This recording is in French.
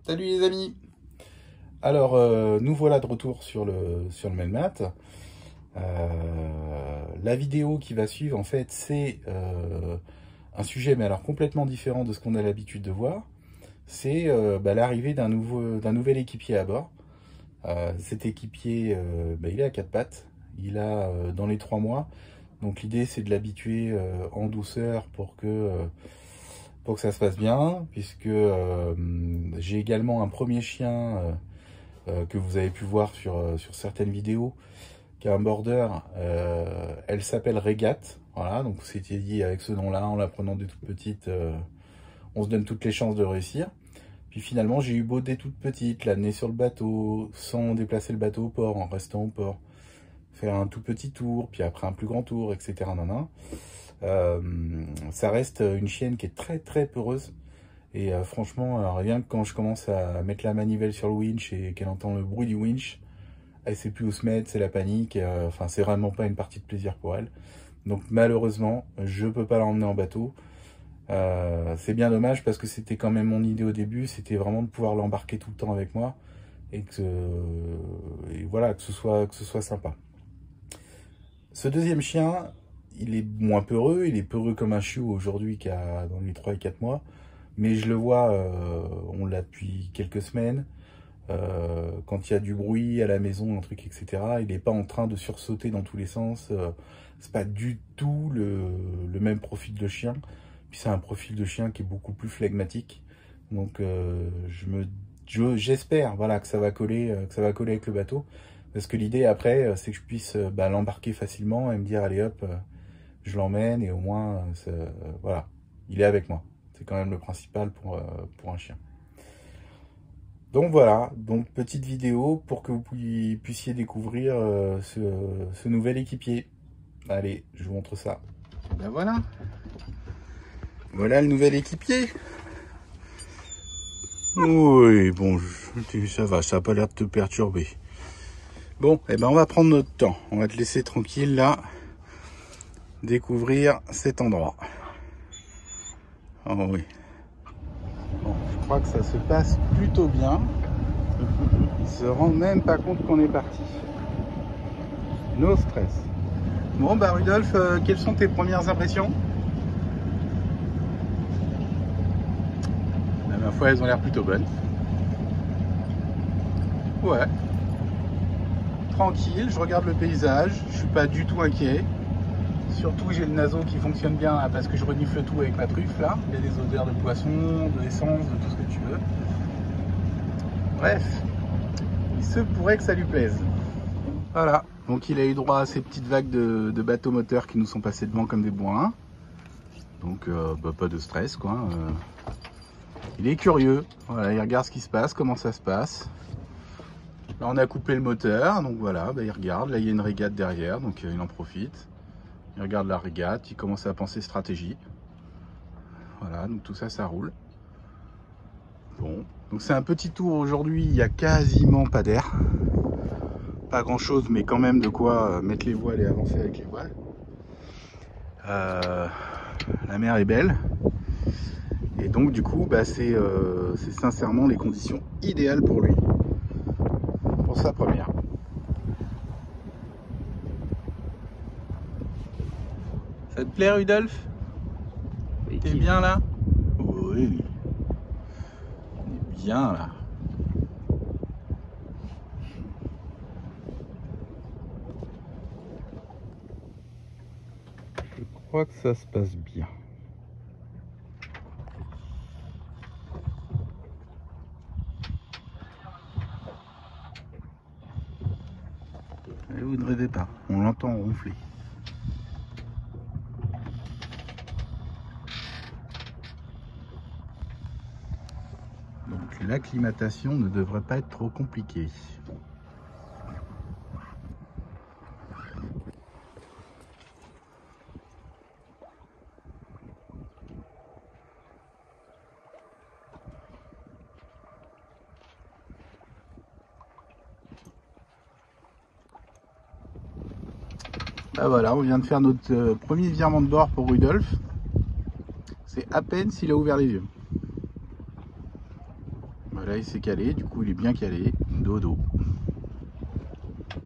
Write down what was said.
Salut les amis. Alors nous voilà de retour sur le Melmat. La vidéo qui va suivre en fait c'est un sujet mais alors complètement différent de ce qu'on a l'habitude de voir. C'est l'arrivée d'un nouvel équipier à bord. Cet équipier il est à quatre pattes. Il a dans les 3 mois. Donc l'idée c'est de l'habituer en douceur pour que ça se passe bien, puisque j'ai également un premier chien que vous avez pu voir sur certaines vidéos, qui a un border, elle s'appelle Régate, voilà, donc c'était dit avec ce nom-là, en la prenant de toute petite, on se donne toutes les chances de réussir. Puis finalement j'ai eu beau dès toute petite, l'amener sur le bateau, sans déplacer le bateau au port, en restant au port, faire un tout petit tour, puis après un plus grand tour, etc. Ça reste une chienne qui est très très peureuse. Et franchement, rien que quand je commence à mettre la manivelle sur le winch et qu'elle entend le bruit du winch, elle sait plus où se mettre, c'est la panique. Enfin, c'est vraiment pas une partie de plaisir pour elle. Donc malheureusement, je peux pas l'emmener en bateau. C'est bien dommage parce que c'était quand même mon idée au début, c'était vraiment de pouvoir l'embarquer tout le temps avec moi et voilà, que ce soit sympa. Ce deuxième chien, il est moins peureux, il est peureux comme un chiot aujourd'hui qui a dans les 3 et 4 mois. Mais je le vois, on l'a depuis quelques semaines. Quand il y a du bruit à la maison, un truc, etc., il n'est pas en train de sursauter dans tous les sens. C'est pas du tout le même profil de chien. Puis c'est un profil de chien qui est beaucoup plus flegmatique. Donc j'espère voilà, que ça va coller, avec le bateau. Parce que l'idée après, c'est que je puisse l'embarquer facilement et me dire allez hop, je l'emmène et au moins, voilà, il est avec moi. C'est quand même le principal pour un chien. Donc voilà, donc petite vidéo pour que vous puissiez découvrir ce nouvel équipier. Allez, je vous montre ça. Ben voilà. Voilà le nouvel équipier. Oui, bon, ça va, ça n'a pas l'air de te perturber. Bon, eh ben on va prendre notre temps. On va te laisser tranquille là, découvrir cet endroit. Oh oui. Bon, je crois que ça se passe plutôt bien. Il se rend même pas compte qu'on est parti. No stress. Bon bah Rudolf, quelles sont tes premières impressions? Ma foi, elles ont l'air plutôt bonnes. Ouais. Tranquille, je regarde le paysage, je suis pas du tout inquiet. Surtout j'ai le naso qui fonctionne bien là, parce que je renifle tout avec ma truffe là. Il y a des odeurs de poisson, de l'essence, de tout ce que tu veux. Bref, il se pourrait que ça lui plaise. Voilà, donc il a eu droit à ces petites vagues de bateaux moteurs qui nous sont passés devant comme des bourrins. Donc pas de stress quoi. Il est curieux, voilà, il regarde ce qui se passe, comment ça se passe. Là on a coupé le moteur, donc voilà, il regarde, là il y a une régate derrière, donc il en profite. Il regarde la régate, il commence à penser stratégie. Voilà, donc tout ça, ça roule. Bon, donc c'est un petit tour aujourd'hui, il n'y a quasiment pas d'air. Pas grand chose, mais quand même de quoi mettre les voiles et avancer avec les voiles. La mer est belle. Et donc du coup, c'est sincèrement les conditions idéales pour lui. Pour sa première. Ça te plaît Rudolf? T'es bien là? Oui. On est bien là. Je crois que ça se passe bien. Et vous ne rêvez pas, on l'entend ronfler. Donc l'acclimatation ne devrait pas être trop compliquée. Ah voilà, on vient de faire notre premier virement de bord pour Rudolf. C'est à peine s'il a ouvert les yeux. Là, il s'est calé, du coup, il est bien calé. Dodo.